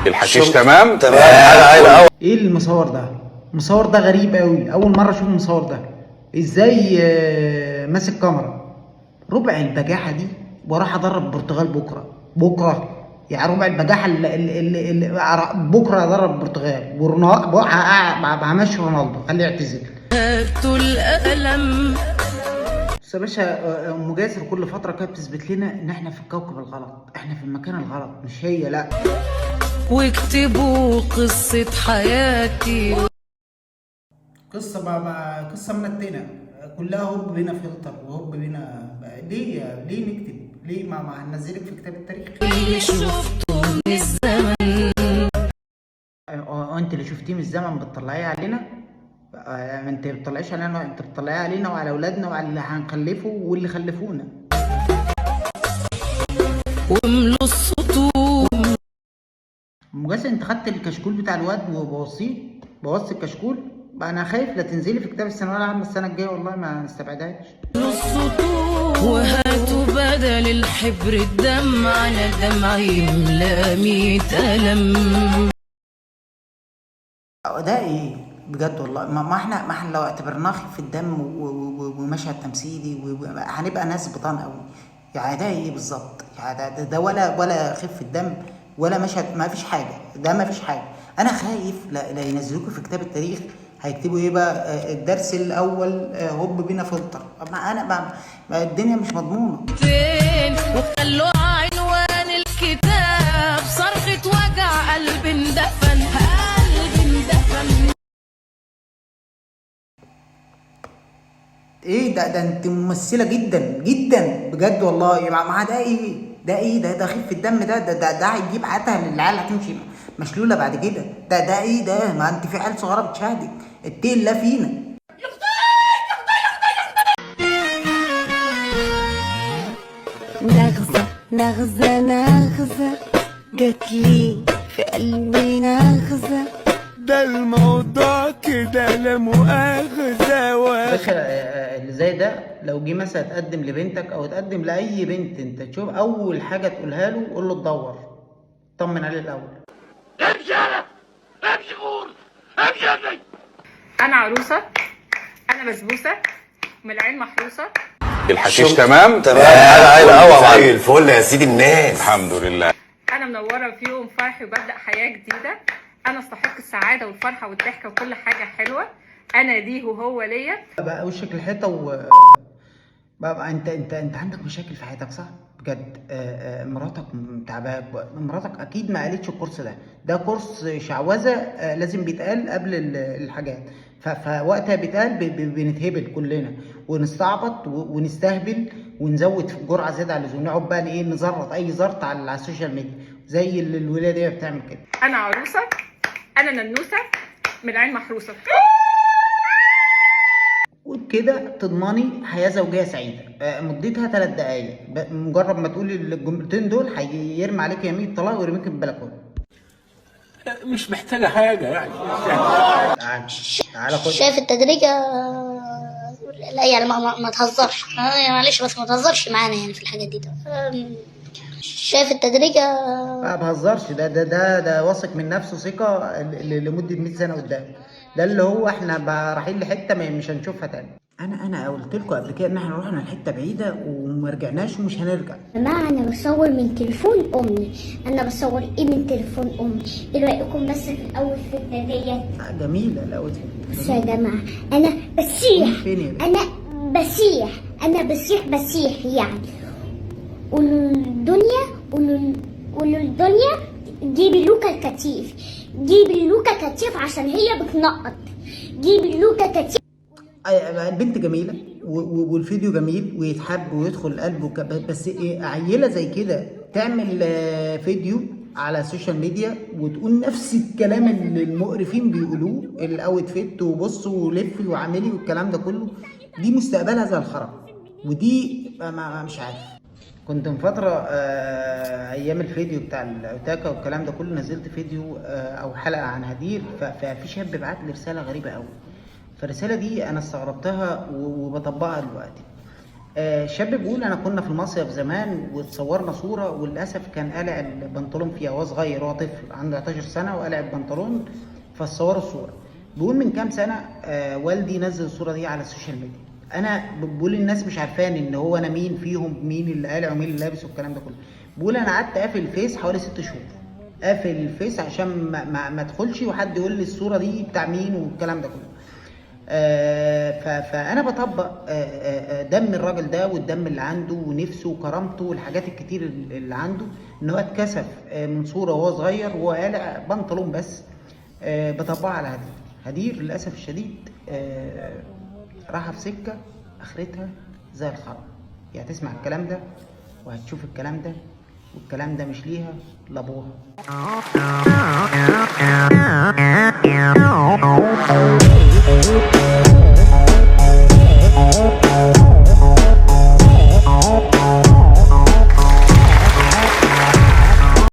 الحشيش تمام تمام حاجه. ايه المصور ده؟ المصور ده غريب قوي، اول مره اشوف المصور ده. ازاي ماسك كاميرا؟ ربع البجاحه دي وراح ادرب البرتغال بكره يعني ربع البجاحه اللي بكره ادرب البرتغال ورونالدو همشي رونالدو خليه يعتزل. القلم بس يا باشا، ام جاسر كل فتره كانت بتثبت لنا ان احنا في الكوكب الغلط، احنا في المكان الغلط، مش هي لا. واكتبوا قصة حياتي، قصة منتنة كلها هوب بينا فلتر وهوب بينا. ليه نكتب؟ ليه ما هننزلك في كتاب التاريخ؟ اللي شفته من الزمن. انت اللي شفتيه من الزمن بتطلعيه علينا؟ انت ما بتطلعيش علينا، انت بتطلعيه علينا وعلى اولادنا وعلى اللي هنخلفه واللي خلفونا. واملوا السطور. مجاسر انت خدت الكشكول بتاع الواد وبوظتيه، بوظت الكشكول بقى. انا خايف لا تنزلي في كتاب الثانويه العامه السنه الجايه، والله ما نستبعدهاش. وهاتوا بدل الحبر الدم على دمع يملى 100 ألم. ده ايه بجد والله؟ ما احنا لو اعتبرناه خف الدم ومشهد تمثيلي هنبقى ناس بطان قوي. يعني ده ايه بالظبط؟ يعني ده ولا خف الدم ولا مشهد، ما فيش حاجه، ده ما فيش حاجه. انا خايف لا ينزلوكوا في كتاب التاريخ هيكتبوا ايه بقى؟ الدرس الاول هوب بينا فلتر. ما الدنيا مش مضمونه. وخلوا عنوان الكتاب صرخة وجع قلب اندفن، قلب اندفن. ايه ده انت ممثله جدا جدا بجد والله. مع ده ايه؟ ده خف الدم ده هيجيب حياتها للعيال هتمشي مشلوله بعد كده. ده ايه ده؟ ما انت في عيال صغيره بتشاهدك، اتقي الله فينا. نغزة جاتلي في قلبي نغزة. ده الموضوع كده لا مؤاخذة. باشا اللي زي ده لو جه مثلا تقدم لبنتك او تقدم لاي بنت، انت تشوف اول حاجه تقولها له قول له تدور، طمن عليه الاول. امشي انا امشي غور امشي يا ابني. انا عروسه، انا بسبوسه، من العين محروسه. الحشيش تمام حاجه قوي زي الفل يا سيدي الناس. الحمد لله. انا منوره في يوم فرحي وببدا حياه جديده. انا استحق السعاده والفرحه والضحكه وكل حاجه حلوه. انا ليه وهو ليا. بقى وشك الحيطه بقى انت عندك مشاكل في حياتك صح؟ بجد. مراتك تعباك، مراتك اكيد ما قالتش الكورس ده كورس شعوذه لازم بيتقال قبل الحاجات. فوقتها بيتقال بنتهبل كلنا ونستعبط ونستهبل ونزود في الجرعه زياده عن اللزوم، نقعد بقى ايه نزرط اي زرط على السوشيال ميديا زي الولايه دي بتعمل كده. انا عروسه، انا ننوسه، من العين محروسه. وبكده تضمني حياه زوجيه سعيده مدتها 3 دقايق. مجرد ما تقولي الجملتين دول هيرمي عليك يمين الطلاق ويرميك في البلكونه. مش محتاجه حاجه يعني. تعالى خد. شايف التدريج؟ لا يعني ما تهزرش معلش، بس ما تهزرش معانا يعني في الحاجات دي. شايف التدريج؟ ما بهزرش. ده واثق من نفسه ثقه لمده 100 سنه قدام. ده اللي هو احنا رايحين لحته مش هنشوفها تاني. انا قلت لكم قبل كده ان احنا رحنا لحته بعيده وما رجعناش ومش هنرجع. يا جماعه انا بصور من تليفون امي. انا بصور ايه من تليفون امي؟ ايه رايكم بس في الاول في ديت؟ جميله الاول. بس يا جماعه انا بسيح. انا بسيح يعني. قولوا الدنيا جيبي لوكا الكتيف. جيبي لوكا كتيف عشان هي بتنقط. جيبي لوكا كتيف. البنت جميله والفيديو جميل ويتحب ويدخل القلب بس ايه عيله زي كده تعمل فيديو على السوشيال ميديا وتقول نفس الكلام اللي المقرفين بيقولوه، الاوتفيت وبصوا ولفي وعاملي والكلام ده كله. دي مستقبلها زي الخرا. ودي مش عارف. كنت من فترة ايام الفيديو بتاع الاوتاكا والكلام ده كله نزلت فيديو او حلقة عن هدير. ففي شاب بعت لي رسالة غريبة قوي. فالرسالة دي انا استغربتها وبطبقها دلوقتي. شاب بيقول انا كنا في المصيف زمان واتصورنا صوره، وللاسف كان قلع البنطلون فيها وهو صغير، هو طفل عنده 11 سنه وقلع البنطلون، فصوروا الصوره. بيقول من كام سنه والدي نزل الصوره دي على السوشيال ميديا. انا بقول الناس مش عارفاني ان هو انا مين فيهم، مين اللي قالع ومين اللي لابس والكلام ده كله. بقول انا قعدت قافل الفيس حوالي 6 شهور، قافل الفيس عشان ما ادخلش وحد يقول لي الصوره دي بتاع مين والكلام ده كله. فانا بطبق دم الراجل ده والدم اللي عنده ونفسه وكرامته والحاجات الكتير اللي عنده، ان هو اتكسف من صوره وهو صغير وهو قالع بنطلون بس. بطبقها على هدير. هدير للاسف الشديد راحه في سكه اخرتها زي الخرا. يعني تسمع الكلام ده وهتشوف الكلام ده، والكلام ده مش ليها لابوها.